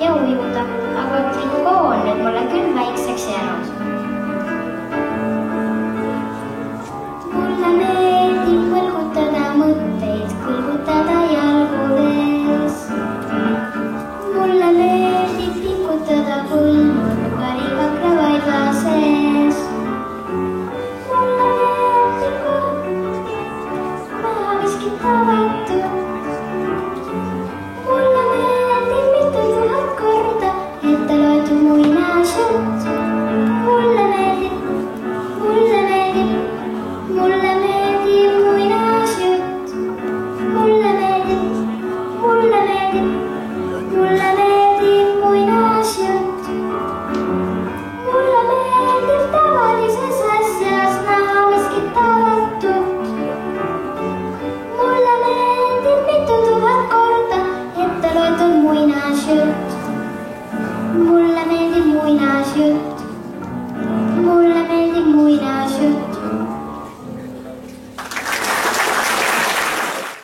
ja ujuda, aga trikoo on nüüd mulle küll väikseks jäänud. Mulle meeldib võlgutada mõtteid, kõlgutada jalgudes. Mulle meeldib pingutada põllu karikakra vaiba sees. Mulle meeldib maha miskit avatud. Mulle meeldib mitu tuhat korda ette loetud muinasjutt. Mulle meeldib muinasjutt. Mulle meeldib muinasjutt. Mulle meeldib tavalises asjas näha miskit avatut. Mulle meeldib mitu tuhat korda ette loetud muinasjutt. Mulle meeldib muinasjutt.